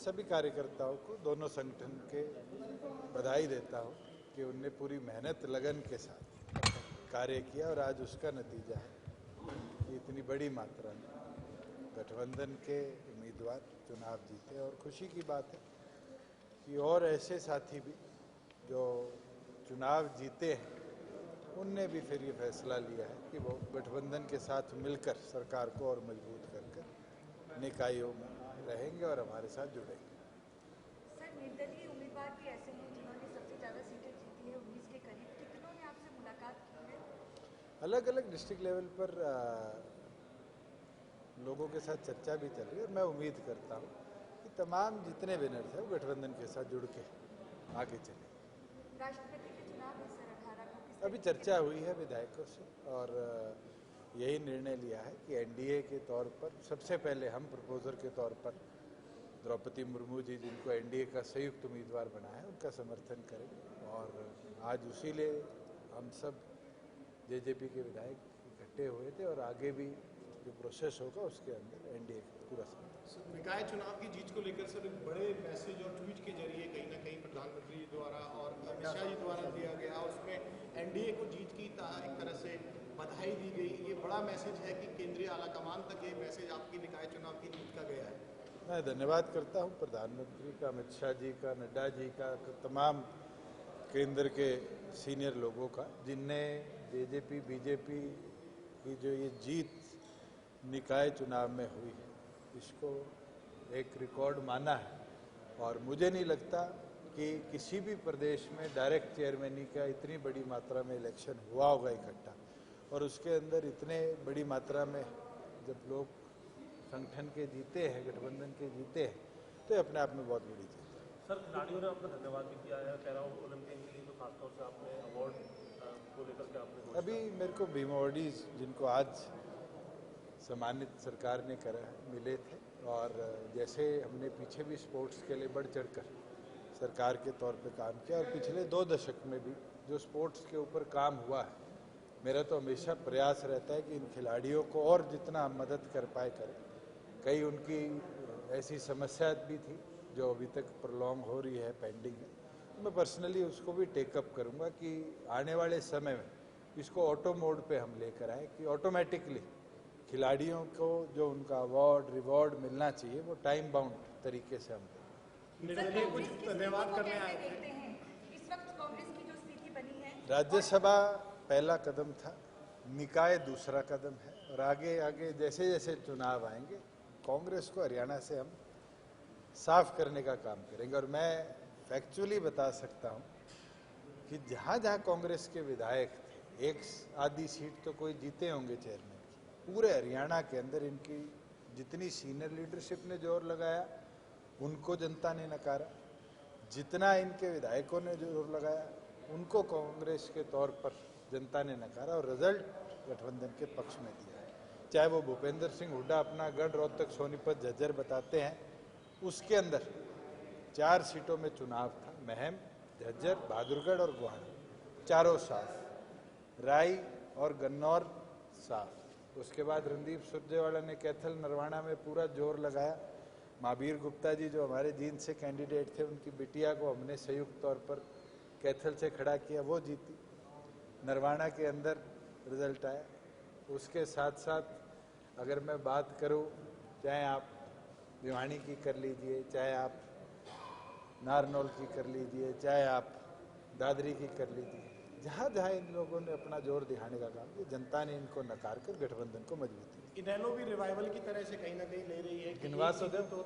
सभी कार्यकर्ताओं को, दोनों संगठन के बधाई देता हूँ कि उनने पूरी मेहनत लगन के साथ कार्य किया और आज उसका नतीजा है कि इतनी बड़ी मात्रा में गठबंधन के उम्मीदवार चुनाव जीते। और खुशी की बात है कि और ऐसे साथी भी जो चुनाव जीते हैं उनने भी फिर ये फैसला लिया है कि वो गठबंधन के साथ मिलकर सरकार को और मजबूत कर निकायों में रहेंगे और हमारे साथ जुड़ेंगे। सर, निर्दलीय उम्मीदवार भी ऐसे हैं जिन्होंने सबसे ज़्यादा सीटें जीती है, 19 के करीब। कितनों ने आपसे मुलाकात की है? अलग अलग डिस्ट्रिक्ट लेवल पर लोगों के साथ चर्चा भी चल रही है और मैं उम्मीद करता हूँ कि तमाम जितने विनर्स हैं वो गठबंधन के साथ जुड़ के आगे चले। राष्ट्रपति के चुनाव में सर 18 को अभी चर्चा हुई है विधायकों से और यही निर्णय लिया है कि एनडीए के तौर पर सबसे पहले हम प्रपोजर के तौर पर द्रौपदी मुर्मू जी, जिनको एनडीए का संयुक्त उम्मीदवार बना है, उनका समर्थन करेंगे। और आज उसी लिए हम सब जेजेपी के विधायक इकट्ठे हुए थे और आगे भी जो प्रोसेस होगा उसके अंदर एनडीए का पूरा समर्थन। निकाय चुनाव की जीत को लेकर सर एक बड़े मैसेज और ट्वीट के जरिए कहीं ना कहीं प्रधानमंत्री जी द्वारा और अमित शाह जी द्वारा दिया गया, उसमें एनडीए को जीत की एक तरह से बधाई दी गई। ये बड़ा मैसेज है कि केंद्रीय आलाकमान तक ये मैसेज आपकी निकाय चुनाव की जीत का गया है। मैं धन्यवाद करता हूँ प्रधानमंत्री का, अमित शाह जी का, नड्डा जी का, तमाम केंद्र के सीनियर लोगों का, जिनने जेजेपी बीजेपी की जो ये जीत निकाय चुनाव में हुई है इसको एक रिकॉर्ड माना है। और मुझे नहीं लगता कि किसी भी प्रदेश में डायरेक्ट चेयरमैनी का इतनी बड़ी मात्रा में इलेक्शन हुआ होगा इकट्ठा, और उसके अंदर इतने बड़ी मात्रा में जब लोग संगठन के जीते हैं, गठबंधन के जीते हैं, तो अपने आप में बहुत बड़ी जीत है। सर, खिलाड़ियों ने आपका धन्यवाद भी किया है, कह रहा हूँ ओलंपिक के लिए तो खासतौर से आपने अवार्ड को लेकर के आपने अभी मेरे को भीम अवार्डीज जिनको आज सम्मानित सरकार ने करा मिले थे, और जैसे हमने पीछे भी स्पोर्ट्स के लिए बढ़ चढ़कर सरकार के तौर पे काम किया और पिछले 2 दशक में भी जो स्पोर्ट्स के ऊपर काम हुआ है, मेरा तो हमेशा प्रयास रहता है कि इन खिलाड़ियों को और जितना हम मदद कर पाए करें। कई उनकी ऐसी समस्या भी थी जो अभी तक प्रोलॉन्ग हो रही है, पेंडिंग है, तो मैं पर्सनली उसको भी टेकअप करूँगा कि आने वाले समय में इसको ऑटो मोड पे हम लेकर आए कि ऑटोमेटिकली खिलाड़ियों को जो उनका अवार्ड रिवॉर्ड मिलना चाहिए वो टाइम बाउंड तरीके से हम धन्यवाद करने आए थे। इस वक्त कांग्रेस की जो स्थिति बनी है, राज्यसभा पहला कदम था, निकाय दूसरा कदम है, और आगे आगे जैसे जैसे चुनाव आएंगे कांग्रेस को हरियाणा से हम साफ करने का काम करेंगे। और मैं फैक्चुअली बता सकता हूं कि जहां जहां कांग्रेस के विधायक थे, एक आधी सीट तो कोई जीते होंगे चेयरमैन की, पूरे हरियाणा के अंदर इनकी जितनी सीनियर लीडरशिप ने जोर लगाया उनको जनता ने नकारा, जितना इनके विधायकों ने जोर लगाया उनको कांग्रेस के तौर पर जनता ने नकारा, और रिजल्ट गठबंधन के पक्ष में दिया है। चाहे वो भूपेंद्र सिंह हुड्डा अपना गढ़ रोहतक सोनीपत झज्जर बताते हैं, उसके अंदर 4 सीटों में चुनाव था, महम, झज्जर, बहादुरगढ़ और गुवाहाटी, चारों साफ, राई और गन्नौर साफ। उसके बाद रणदीप सुरजेवाला ने कैथल नरवाना में पूरा जोर लगाया। महावीर गुप्ता जी जो हमारे जींद से कैंडिडेट थे, उनकी बिटिया को हमने संयुक्त तौर पर कैथल से खड़ा किया, वो जीती। नरवाना के अंदर रिजल्ट आया। उसके साथ साथ अगर मैं बात करूं, चाहे आप भिवानी की कर लीजिए, चाहे आप नारनौल की कर लीजिए, चाहे आप दादरी की कर लीजिए, जहाँ जहाँ इन लोगों ने अपना जोर दिखाने का काम किया, जनता ने इनको नकार कर गठबंधन को मजबूती दी। इनेलो भी रिवाइवल की तरह से कहीं ना कहीं ले रही है। गिनवा तो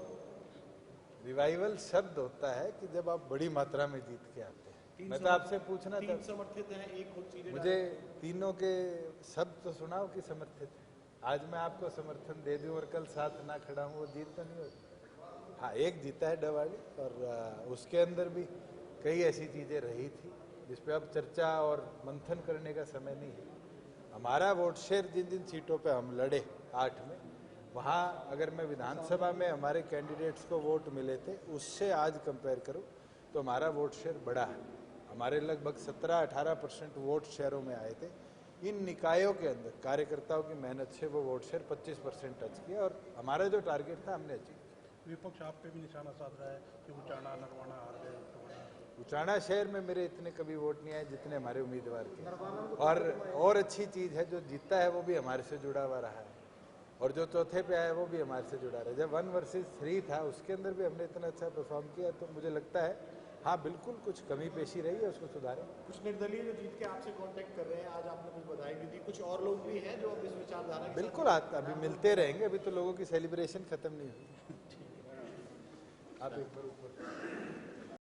रिवाइवल शब्द होता है कि जब आप बड़ी मात्रा में जीत के आते हैं। मैं तो आपसे पूछना था, समर्थित हैं, एक खुद सीधे मुझे तीनों के शब्द तो सुनाओ कि समर्थित है। आज मैं आपको समर्थन दे दूं और कल साथ ना खड़ा हूं, वो जीत तो नहीं होगी। हाँ, एक जीता है डवाली, और उसके अंदर भी कई ऐसी चीजें रही थी जिस पे अब चर्चा और मंथन करने का समय नहीं है। हमारा वोट शेयर जिन जिन सीटों पे हम लड़े 8 में, वहाँ अगर मैं विधानसभा में हमारे कैंडिडेट्स को वोट मिले थे उससे आज कंपेयर करूँ तो हमारा वोट शेयर बढ़ा है। हमारे लगभग 17-18% वोट शेयरों में आए थे। इन निकायों के अंदर कार्यकर्ताओं की मेहनत से वो वोट शेयर 25% टच किया, और हमारा जो टारगेट था हमने अचीव किया। विपक्ष आप पे भी निशाना साध रहा है कि उचाना नरवाना हार गए टोहाना हार गए। उचाना शहर में मेरे इतने कभी वोट नहीं आए जितने हमारे उम्मीदवार के। और अच्छी चीज़ है, जो जीता है वो भी हमारे से जुड़ा हुआ रहा है, और जो चौथे पे आया वो भी हमारे से जुड़ा रहा है। जब 1 वर्सेस 3 था उसके अंदर भी हमने इतना अच्छा परफॉर्म किया, तो मुझे लगता है हाँ बिल्कुल कुछ कमी पेशी रही है, उसको सुधारें। कुछ निर्दलीय जो जीत के आपसे कांटेक्ट कर रहे हैं, आज आपने कुछ बधाई भी दी, कुछ और लोग भी हैं जो अब इस विचारधारा के बिल्कुल अभी मिलते रहेंगे, अभी तो लोगों की सेलिब्रेशन खत्म नहीं हुई। आप एक बार ऊपर